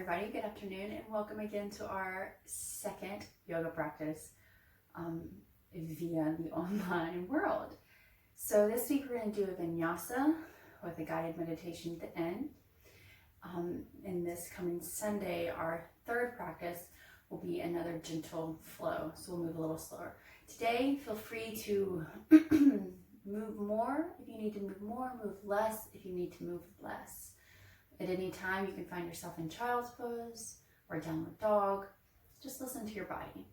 everybody, good afternoon, and welcome again to our second yoga practice via the online world. So this week we're going to do a Vinyasa with a guided meditation at the end. And this coming Sunday, our third practice will be another gentle flow, so we'll move a little slower. Today, feel free to move more if you need to move more, move less if you need to move less. At any time, you can find yourself in child's pose or downward dog. Just listen to your body.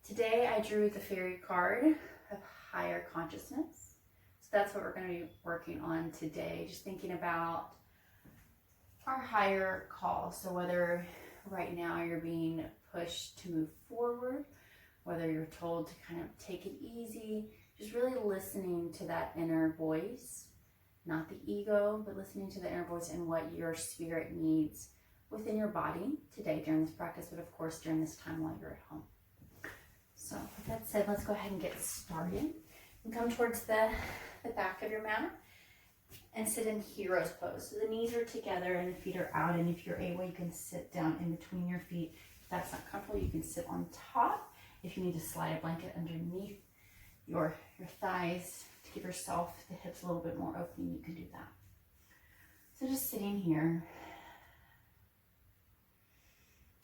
Today, I drew the fairy card of higher consciousness. So that's what we're going to be working on today. Just thinking about our higher call. So whether right now you're being pushed to move forward, whether you're told to kind of take it easy, just really listening to that inner voice. Not the ego, but listening to the inner voice and what your spirit needs within your body today during this practice, but of course during this time while you're at home. So with that said, let's go ahead and get started. And come towards the back of your mat and sit in hero's pose. So the knees are together and the feet are out, and if you're able, you can sit down in between your feet. If that's not comfortable, you can sit on top. If you need to slide a blanket underneath your thighs, to give yourself the hips a little bit more open, you can do that. So just sitting here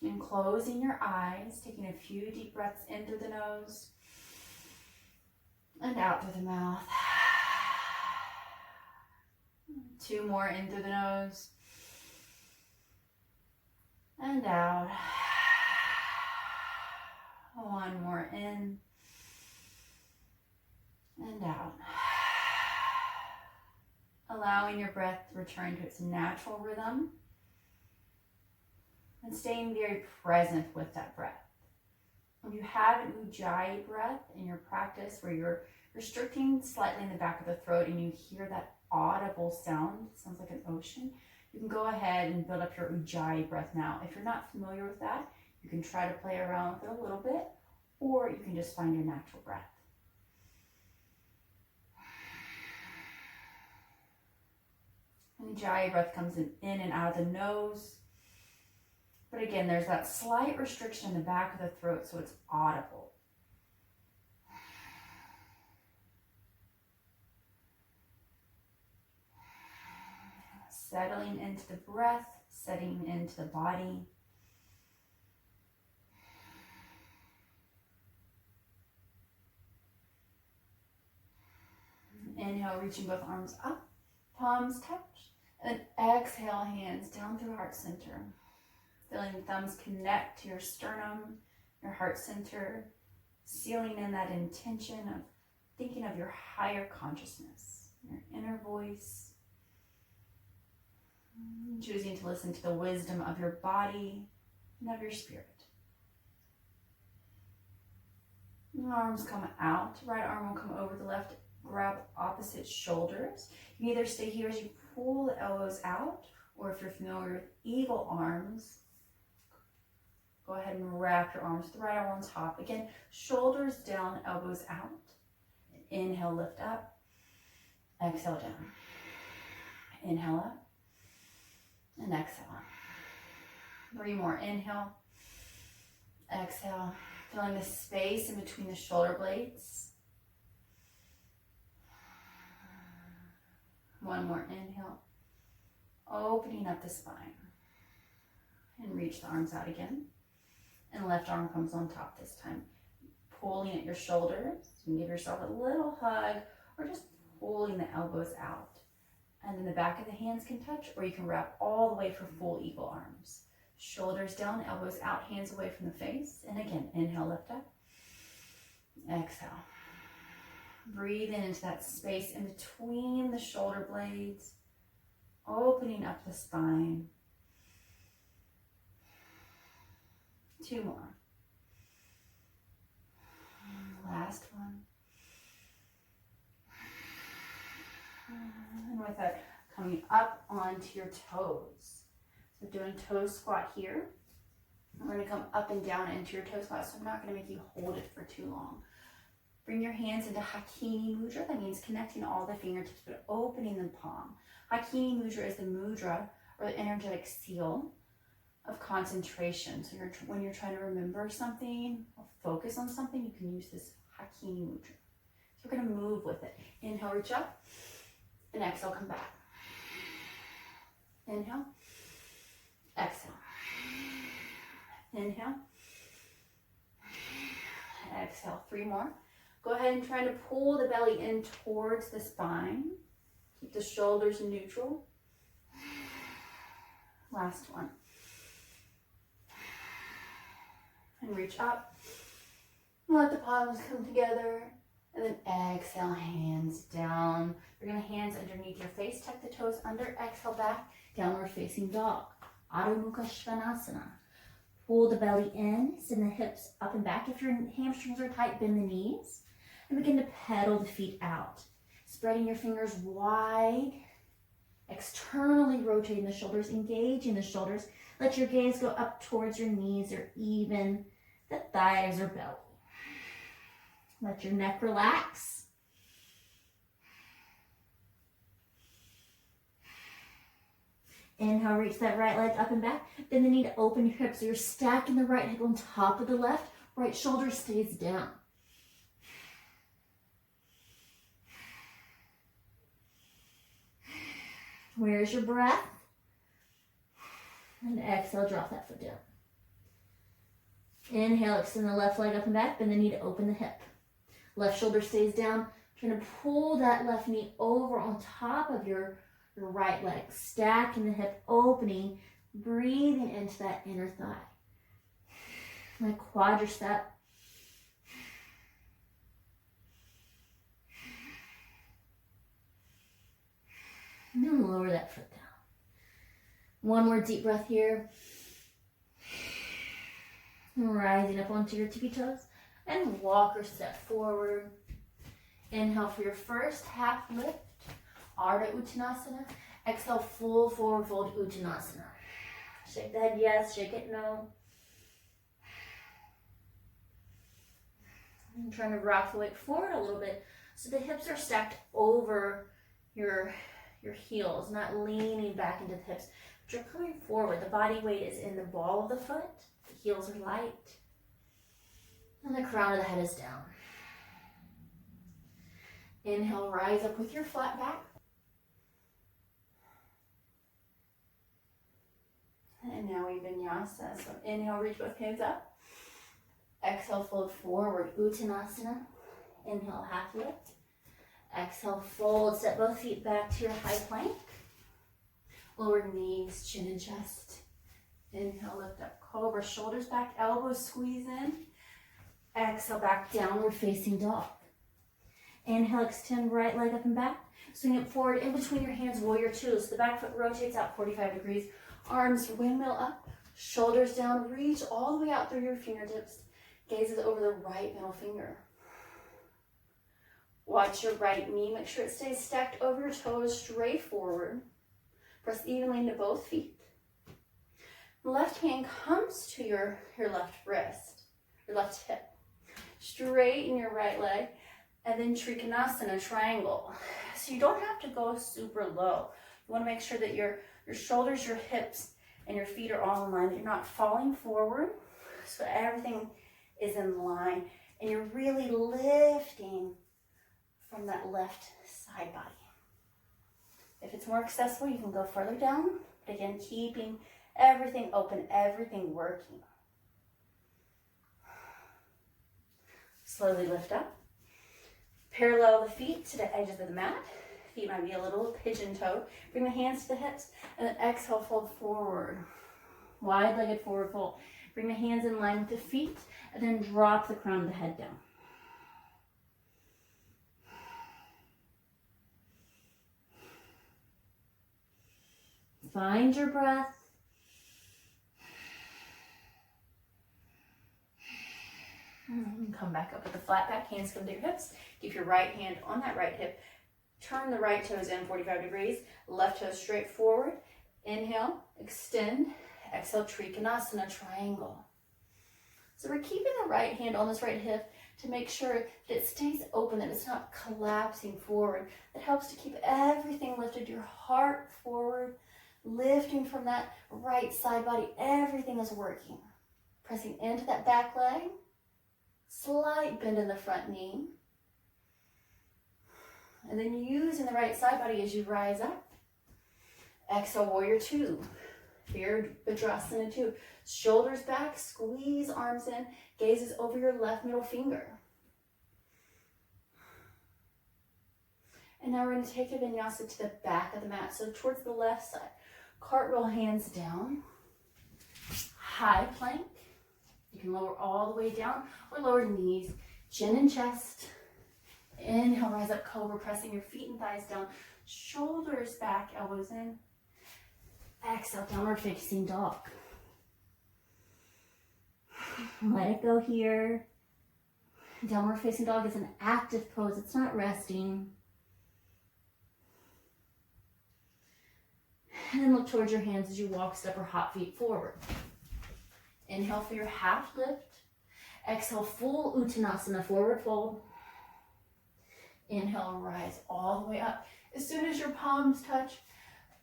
and closing your eyes, taking a few deep breaths in through the nose and out through the mouth. 2 more in through the nose and out. 1 more in and out. Allowing your breath to return to its natural rhythm and staying very present with that breath. If you have an ujjayi breath in your practice where you're restricting slightly in the back of the throat and you hear that audible sound, it sounds like an ocean, you can go ahead and build up your ujjayi breath now. If you're not familiar with that, you can try to play around with it a little bit, or you can just find your natural breath. Ujjayi breath comes in and out of the nose. But again, there's that slight restriction in the back of the throat, so it's audible. Settling into the breath, settling into the body. Inhale, reaching both arms up, palms touch. And then exhale, hands down through heart center. Feeling the thumbs connect to your sternum, your heart center, sealing in that intention of thinking of your higher consciousness, your inner voice, choosing to listen to the wisdom of your body and of your spirit. Arms come out, right arm will come over the left, grab opposite shoulders. You can either stay here as you pull the elbows out, or if you're familiar with eagle arms, go ahead and wrap your arms, the right arm on top. Again, shoulders down, elbows out. Inhale, lift up. Exhale down. Inhale up. And exhale. 3 more. Inhale. Exhale. Feeling the space in between the shoulder blades. 1 more inhale. Opening up the spine. And reach the arms out again. And left arm comes on top this time. Pulling at your shoulders. You can give yourself a little hug or just pulling the elbows out. And then the back of the hands can touch, or you can wrap all the way for full eagle arms. Shoulders down, elbows out, hands away from the face. And again, inhale, lift up. Exhale. Breathe in into that space in between the shoulder blades, opening up the spine. 2 more. Last one. And with that, coming up onto your toes. So doing toe squat here. We're going to come up and down into your toe squat, so I'm not going to make you hold it for too long. Bring your hands into Hakini Mudra. That means connecting all the fingertips, but opening the palm. Hakini Mudra is the mudra, or the energetic seal, of concentration. So when you're trying to remember something or focus on something, you can use this Hakini Mudra. So we're going to move with it. Inhale, reach up, and exhale, come back. Inhale, exhale. Inhale, exhale. 3 more. Go ahead and try to pull the belly in towards the spine. Keep the shoulders neutral. Last one. And reach up. Let the palms come together. And then exhale, hands down. You're going to hands underneath your face. Tuck the toes under. Exhale back. Downward facing dog. Adho Mukha Svanasana. Pull the belly in. Send the hips up and back. If your hamstrings are tight, bend the knees. And begin to pedal the feet out. Spreading your fingers wide. Externally rotating the shoulders. Engaging the shoulders. Let your gaze go up towards your knees or even the thighs or belly. Let your neck relax. Inhale, reach that right leg up and back. Bend the knee to open your hips. So you're stacking the right hip on top of the left. Right shoulder stays down. Where's your breath? And exhale, drop that foot down. Inhale, extend the left leg up and back. Bend the knee to open the hip. Left shoulder stays down. Trying to pull that left knee over on top of your right leg. Stacking the hip, opening, breathing into that inner thigh. Like quadricep. And then lower that foot down. One more deep breath here. Rising up onto your tippy toes. And walk or step forward. Inhale for your first half lift. Ardha Uttanasana. Exhale, full forward fold Uttanasana. Shake the head yes, shake it no. I'm trying to rock the weight forward a little bit so the hips are stacked over your heels, not leaning back into the hips. But you're coming forward. The body weight is in the ball of the foot. The heels are light. And the crown of the head is down. Inhale, rise up with your flat back. And now we Vinyasa. So inhale, reach both hands up. Exhale, fold forward, Uttanasana. Inhale, half lift. Exhale, fold, set both feet back to your high plank. Lower knees, chin and chest. Inhale, lift up, cobra, shoulders back, elbows squeeze in. Exhale, back, downward facing dog. Inhale, extend right leg up and back. Swing it forward in between your hands, warrior two. So the back foot rotates out 45 degrees. Arms windmill up, shoulders down, reach all the way out through your fingertips. Gazes over the right middle finger. Watch your right knee. Make sure it stays stacked over your toes, straight forward. Press evenly into both feet. Left hand comes to your left wrist, your left hip. Straighten your right leg, and then Trikonasana, triangle. So you don't have to go super low. You want to make sure that your shoulders, your hips, and your feet are all in line, that you're not falling forward, so everything is in line, and you're really lifting from that left side body. If it's more accessible, you can go further down, but again, keeping everything open, everything working. Slowly lift up. Parallel the feet to the edges of the mat. Feet might be a little pigeon-toed. Bring the hands to the hips, and then exhale, fold forward. Wide-legged forward fold. Bring the hands in line with the feet, and then drop the crown of the head down. Find your breath. And come back up with the flat back. Hands come to your hips. Keep your right hand on that right hip. Turn the right toes in 45 degrees. Left toes straight forward. Inhale, extend. Exhale, Trikonasana, triangle. So we're keeping the right hand on this right hip to make sure that it stays open, that it's not collapsing forward. It helps to keep everything lifted, your heart forward, Lifting from that right side body, everything is working. Pressing into that back leg, slight bend in the front knee. And then using the right side body as you rise up. Exhale, warrior two. Virabhadrasana two. Shoulders back, squeeze arms in, gazes over your left middle finger. And now we're going to take a vinyasa to the back of the mat, so towards the left side. Cartwheel, hands down. High plank. You can lower all the way down or lower knees, chin and chest. Inhale, rise up, cobra, pressing your feet and thighs down. Shoulders back, elbows in. Exhale, downward facing dog. Let it go here. Downward facing dog is an active pose. It's not resting. And then look towards your hands as you walk, step, or hop feet forward. Inhale for your half lift. Exhale, full Uttanasana, forward fold. Inhale, rise all the way up. As soon as your palms touch,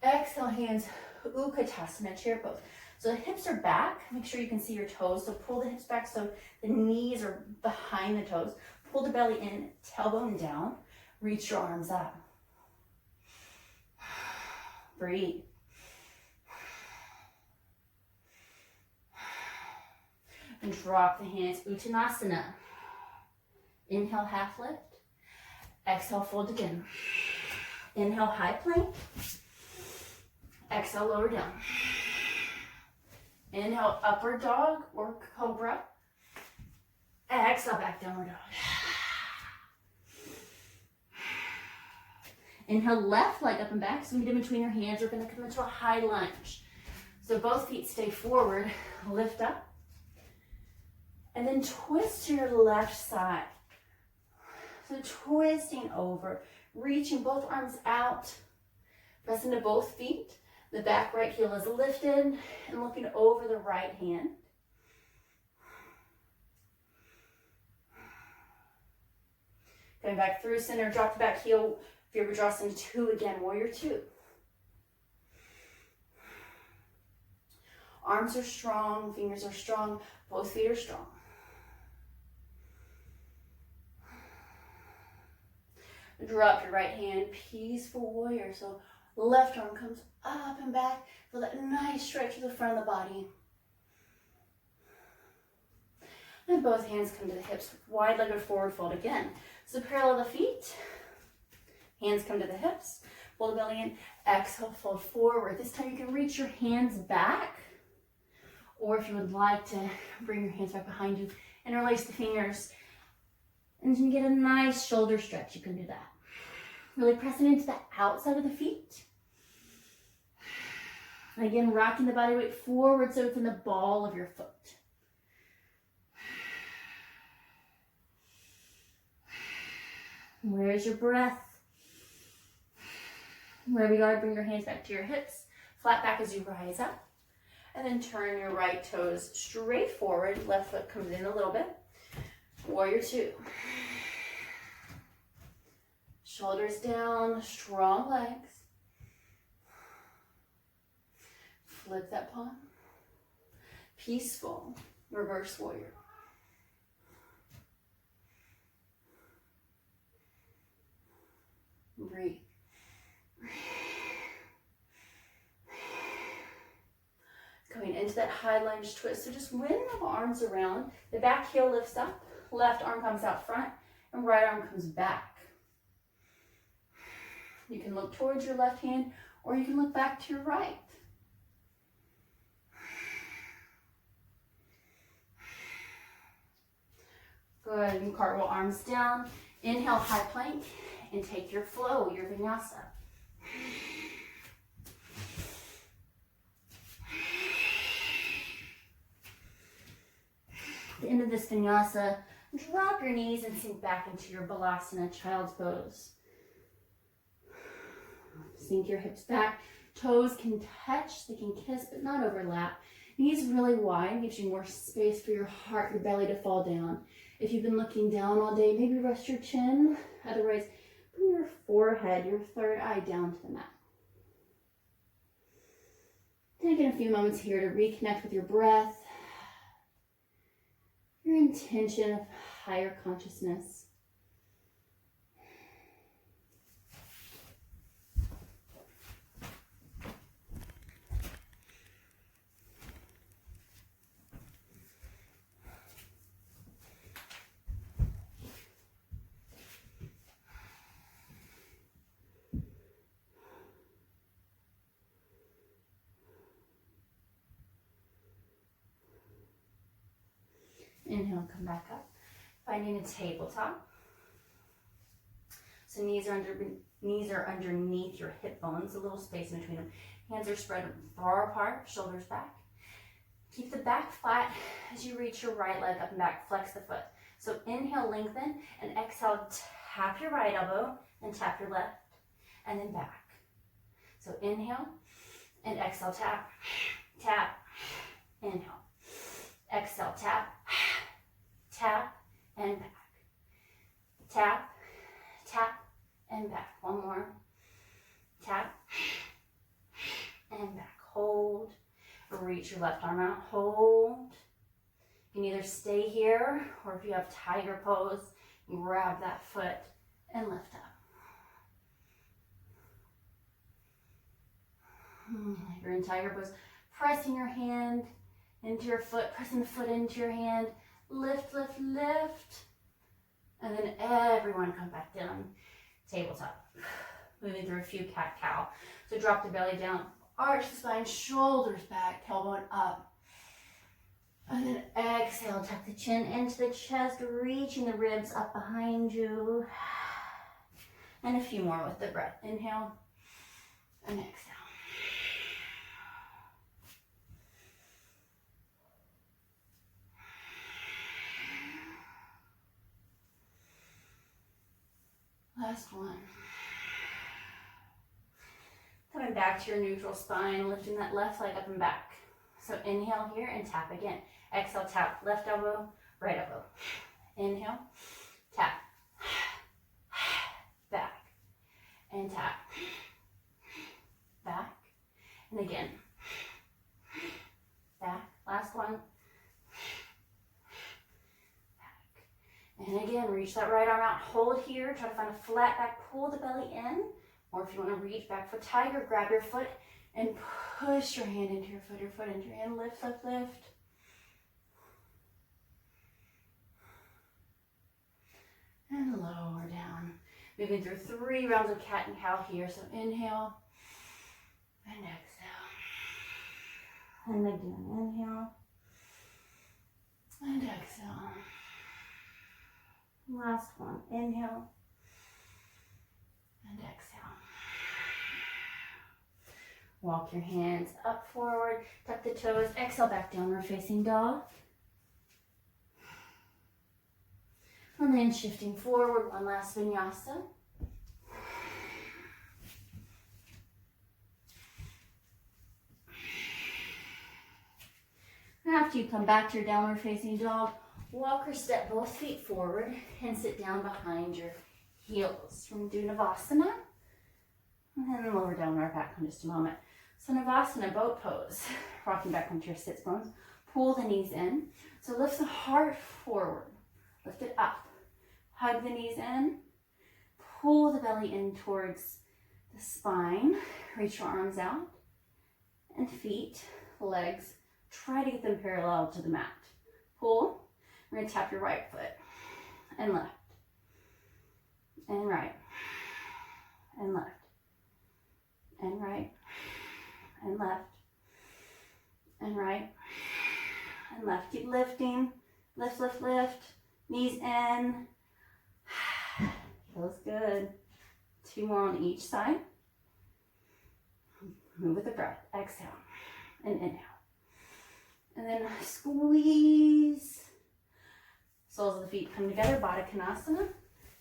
exhale, hands, Utkatasana, chair pose. So the hips are back. Make sure you can see your toes. So pull the hips back so the knees are behind the toes. Pull the belly in, tailbone down. Reach your arms up. Breathe. And drop the hands, Uttanasana. Inhale, half lift. Exhale, fold again. Inhale, high plank. Exhale, lower down. Inhale, upward dog or cobra. Exhale, back downward dog. Inhale, left leg up and back. So in between your hands, we're going to come into a high lunge. So both feet stay forward, lift up. And then twist to your left side. So twisting over, reaching both arms out, press into both feet. The back right heel is lifted and looking over the right hand. Coming back through center, drop the back heel, Virabhadrasana 2 again, warrior 2. Arms are strong, fingers are strong, both feet are strong. Drop your right hand, peaceful warrior. So left arm comes up and back. Feel that nice stretch to the front of the body. And both hands come to the hips, wide-legged forward fold again. So parallel the feet, hands come to the hips, pull the belly in, exhale, fold forward. This time you can reach your hands back, or if you would like to bring your hands back behind you, interlace the fingers, and you can get a nice shoulder stretch. You can do that. Really pressing into the outside of the feet. And again, rocking the body weight forward so it's in the ball of your foot. Where's your breath? Wherever you are, bring your hands back to your hips. Flat back as you rise up. And then turn your right toes straight forward. Left foot comes in a little bit. Warrior 2. Shoulders down, strong legs. Flip that palm. Peaceful, reverse warrior. Breathe. Going into that high lunge twist. So just windmill arms around. The back heel lifts up. Left arm comes out front. And right arm comes back. You can look towards your left hand, or you can look back to your right. Good, and cartwheel arms down. Inhale, high plank, and take your flow, your vinyasa. At the end of this vinyasa, drop your knees and sink back into your balasana, child's pose. Sink your hips back. Toes can touch, they can kiss, but not overlap. Knees really wide, gives you more space for your heart, your belly to fall down. If you've been looking down all day, maybe rest your chin. Otherwise, bring your forehead, your third eye down to the mat. Taking a few moments here to reconnect with your breath, your intention of higher consciousness. Inhale, come back up. Finding a tabletop. So knees are underneath your hip bones, a little space in between them. Hands are spread far apart, shoulders back. Keep the back flat as you reach your right leg up and back. Flex the foot. So inhale, lengthen, and exhale, tap your right elbow and tap your left, and then back. So inhale and exhale, tap, tap, inhale. Exhale, tap, tap, and back. Tap, tap, and back. One more. Tap, and back. Hold. Reach your left arm out. Hold. You can either stay here, or if you have tiger pose, grab that foot and lift up. If you're in tiger pose, pressing your hand into your foot, pressing the foot into your hand, lift, lift, lift, and then everyone come back down, tabletop. Moving through a few cat-cow. So drop the belly down, arch the spine, shoulders back, tailbone up, and then exhale, tuck the chin into the chest, reaching the ribs up behind you, and a few more with the breath. Inhale, and exhale. Last one. Coming back to your neutral spine, lifting that left leg up and back. So inhale here and tap again. Exhale, tap left elbow, right elbow. Inhale, tap, back, and tap, back, and again, back. Last one. And again, reach that right arm out, hold here, try to find a flat back, pull the belly in, or if you want to reach back for tiger, grab your foot and push your hand into your foot into your hand, lift, lift, lift. And lower down. Moving through 3 rounds of cat and cow here, so inhale and exhale. And again, inhale and exhale. Last one, inhale and exhale. Walk your hands up, forward, tuck the toes, exhale back, downward facing dog. And then shifting forward, one last vinyasa. After you come back to your downward facing dog, walk or step both feet forward and sit down behind your heels. We're going to do Navasana, and then lower down our back in just a moment. So Navasana, boat pose, rocking back onto your sits bones. Pull the knees in. So lift the heart forward, lift it up. Hug the knees in, pull the belly in towards the spine. Reach your arms out, and feet, legs, try to get them parallel to the mat. Pull. We're going to tap your right foot and left and right and left and right and left and right and left. Keep lifting. Lift, lift, lift. Knees in. Feels good. 2 more on each side. Move with the breath. Exhale and inhale. And then squeeze. Soles of the feet come together, Baddha Konasana.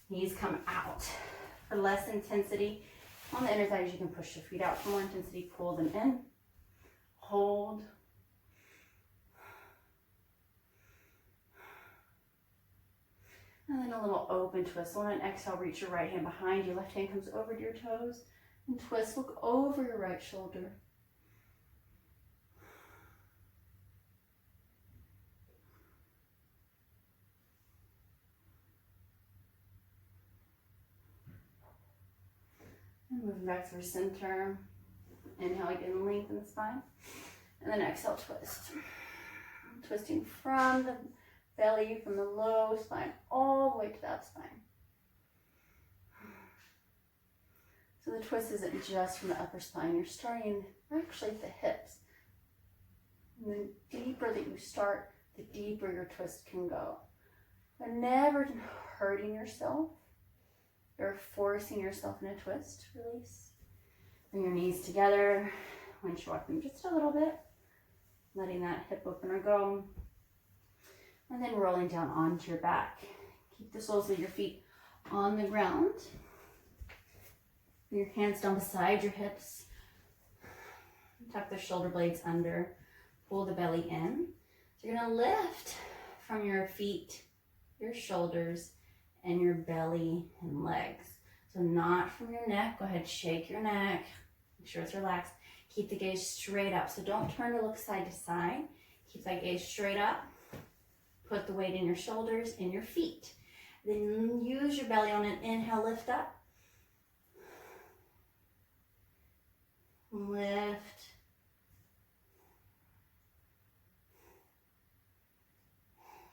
Knees come out. For less intensity on the inner thighs, you can push the feet out. For more intensity, pull them in. Hold. And then a little open twist. So on an exhale, reach your right hand behind you. Left hand comes over to your toes. And twist. Look over your right shoulder. And moving back through center. Inhale again, lengthen the spine. And then exhale, twist. Twisting from the belly, from the low spine, all the way to the up spine. So the twist isn't just from the upper spine. You're starting actually at the hips. And the deeper that you start, the deeper your twist can go. But never hurting yourself. You're forcing yourself in a twist. Release. Bring your knees together. Winch walk them just a little bit. Letting that hip opener go. And then rolling down onto your back. Keep the soles of your feet on the ground. Your hands down beside your hips. Tuck the shoulder blades under. Pull the belly in. So you're going to lift from your feet, your shoulders, and your belly and legs. So not from your neck. Go ahead, shake your neck. Make sure it's relaxed. Keep the gaze straight up. So don't turn to look side to side. Keep that gaze straight up. Put the weight in your shoulders and your feet. Then use your belly on an inhale, lift up. Lift.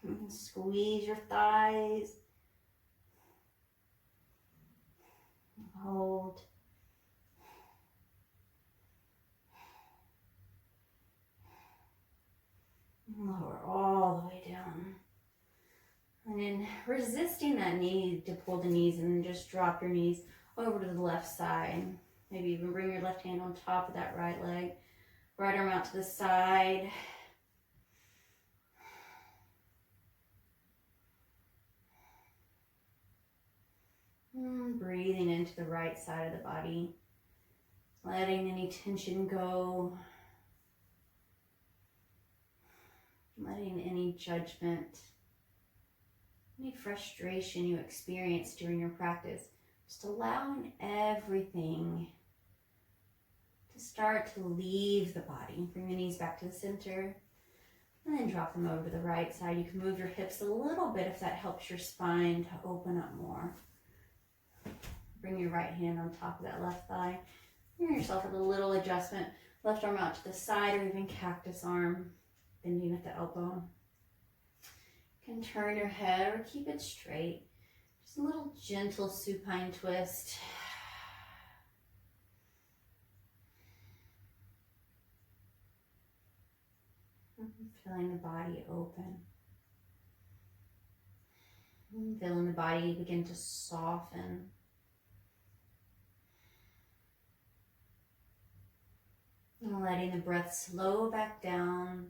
And squeeze your thighs. Hold. Lower all the way down. And then resisting that need to pull the knees, and then just drop your knees over to the left side. Maybe even bring your left hand on top of that right leg. Right arm out to the side. And breathing into the right side of the body. Letting any tension go. Letting any judgment, any frustration you experience during your practice, just allowing everything to start to leave the body. Bring the knees back to the center and then drop them over to the right side. You can move your hips a little bit if that helps your spine to open up more. Bring your right hand on top of that left thigh. Give yourself a little adjustment. Left arm out to the side, or even cactus arm. Bending at the elbow. You can turn your head or keep it straight. Just a little gentle supine twist. Feeling the body open. Feeling the body begin to soften. And letting the breath slow back down.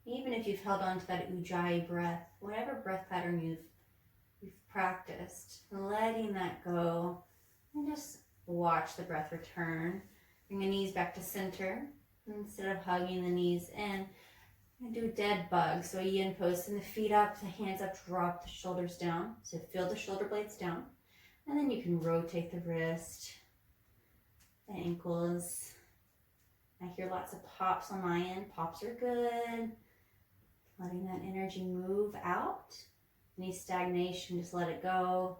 Even if you've held on to that Ujjayi breath, whatever breath pattern you've practiced, letting that go, and just watch the breath return. Bring the knees back to center. Instead of hugging the knees in, I'm going to do a dead bug. So yin pose, send the feet up, the hands up, drop the shoulders down. So feel the shoulder blades down. And then you can rotate the wrist, the ankles. I hear lots of pops on my end. Pops are good. Letting that energy move out. Any stagnation, just let it go.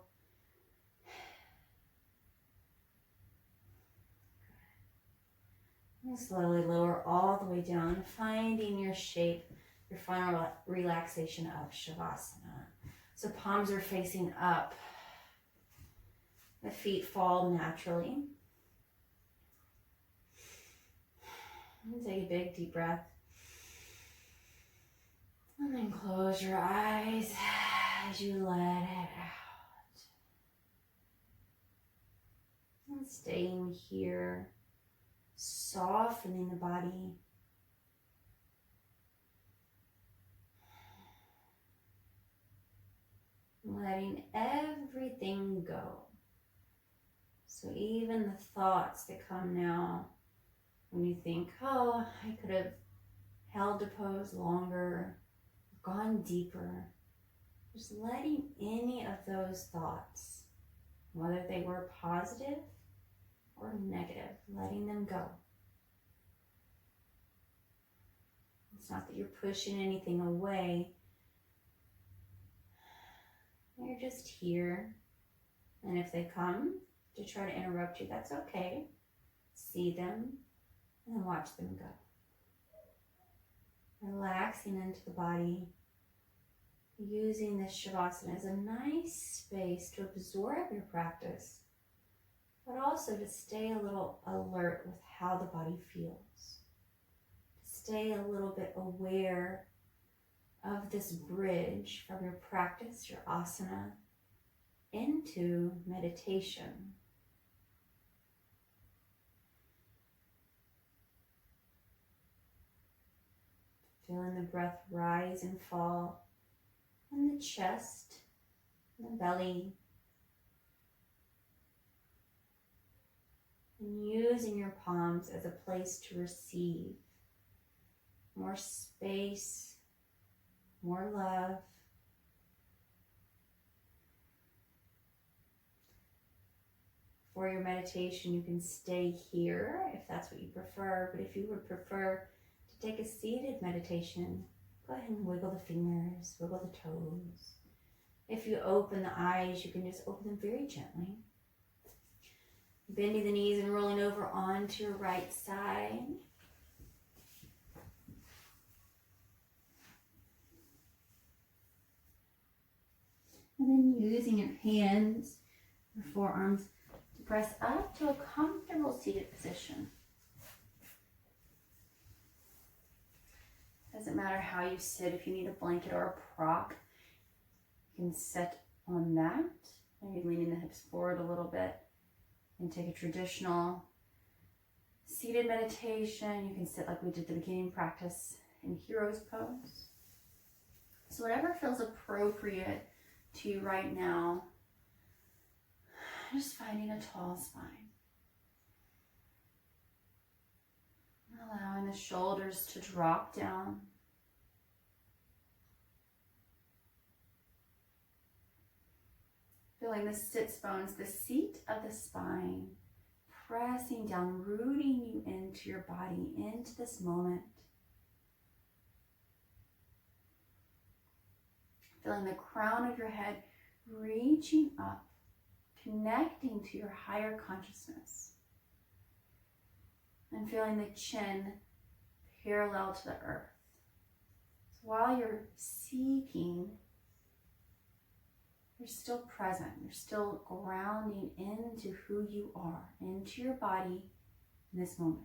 And slowly lower all the way down, finding your shape, your final relaxation of Shavasana. So palms are facing up. The feet fall naturally. And take a big deep breath. And then close your eyes as you let it out. And staying here, softening the body. Letting everything go. So even the thoughts that come now, when you think, oh, I could have held the pose longer, gone deeper, just letting any of those thoughts, whether they were positive or negative, letting them go. It's not that you're pushing anything away. You're just here. And if they come, to try to interrupt you. That's okay. See them and then watch them go. Relaxing into the body, using this Shavasana as a nice space to absorb your practice, but also to stay a little alert with how the body feels. To stay a little bit aware of this bridge from your practice, your asana, into meditation. Feeling the breath rise and fall in the chest, the belly, and using your palms as a place to receive more space, more love. For your meditation, you can stay here if that's what you prefer, but if you would prefer to take a seated meditation, go ahead and wiggle the fingers, wiggle the toes. If you open the eyes, you can just open them very gently. Bending the knees and rolling over onto your right side. And then using your hands, your forearms, to press up to a comfortable seated position. Doesn't matter how you sit. If you need a blanket or a proc, you can sit on that. Maybe leaning the hips forward a little bit and take a traditional seated meditation. You can sit like we did the beginning practice in Hero's Pose. So whatever feels appropriate to you right now, just finding a tall spine. Allowing the shoulders to drop down. Feeling the sits bones, the seat of the spine, pressing down, rooting you into your body, into this moment. Feeling the crown of your head reaching up, connecting to your higher consciousness. And feeling the chin parallel to the earth. So while you're seeking, you're still present. You're still grounding into who you are, into your body in this moment.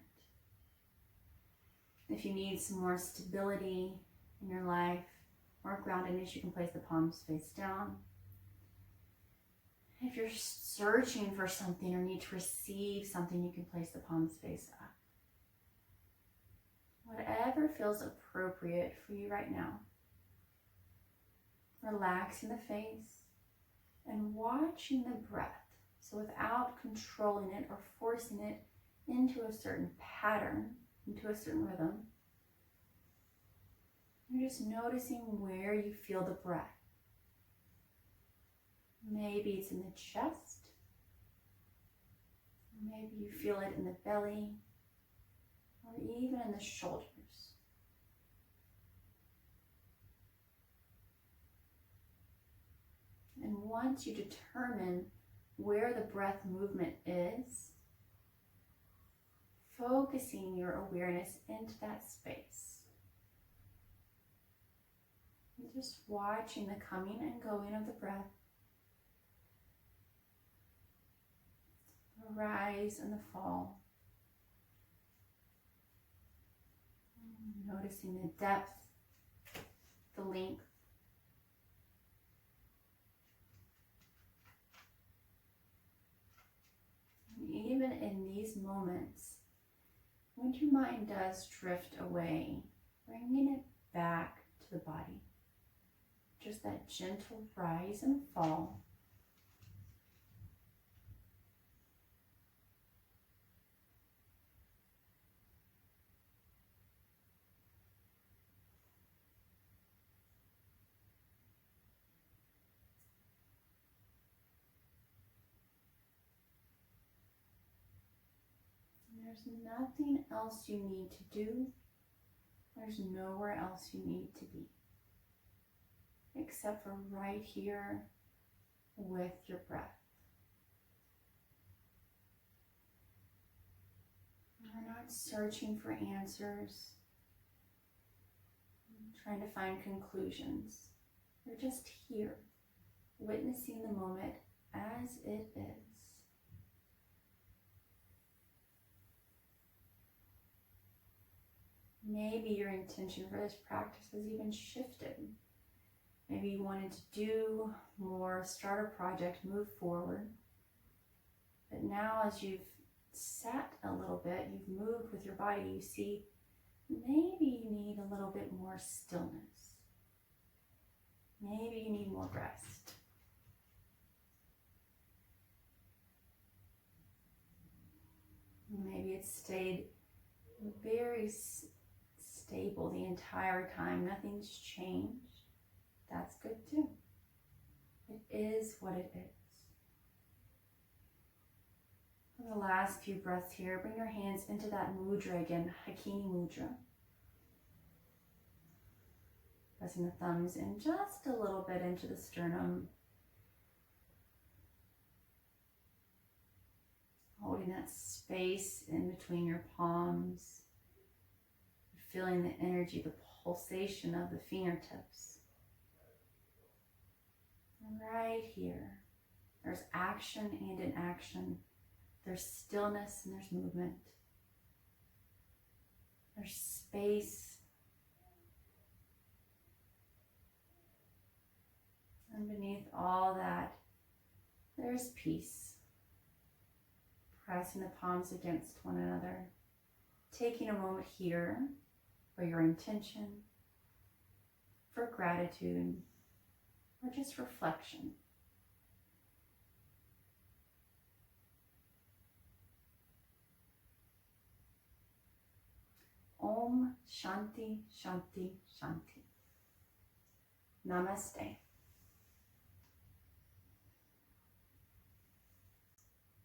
If you need some more stability in your life, more groundedness, you can place the palms face down. If you're searching for something or need to receive something, you can place the palms face up. Whatever feels appropriate for you right now. Relaxing the face and watching the breath. So without controlling it or forcing it into a certain pattern, into a certain rhythm, you're just noticing where you feel the breath. Maybe it's in the chest. Maybe you feel it in the belly or even in the shoulders. And once you determine where the breath movement is, focusing your awareness into that space. And just watching the coming and going of the breath. The rise and the fall. Noticing the depth, the length. Even in these moments, when your mind does drift away, bringing it back to the body. Just that gentle rise and fall. There's nothing else you need to do. There's nowhere else you need to be. Except for right here with your breath. Not searching for answers, trying to find conclusions. You're just here, witnessing the moment as it is. Maybe your intention for this practice has even shifted. Maybe you wanted to do more, start a project, move forward. But now as you've sat a little bit, you've moved with your body, you see maybe you need a little bit more stillness. Maybe you need more rest. Maybe it's stayed very stable the entire time. Nothing's changed. That's good too. It is what it is. For the last few breaths here, bring your hands into that mudra again, Hakini Mudra. Pressing the thumbs in just a little bit into the sternum. Holding that space in between your palms. Feeling the energy, the pulsation of the fingertips. And right here, there's action and inaction. There's stillness and there's movement. There's space. And beneath all that, there's peace. Pressing the palms against one another. Taking a moment here for your intention, for gratitude, or just reflection. Om Shanti Shanti Shanti. Namaste.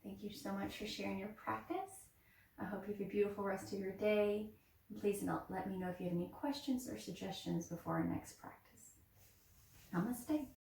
Thank you so much for sharing your practice. I hope you have a beautiful rest of your day. And please let me know if you have any questions or suggestions before our next practice. Namaste.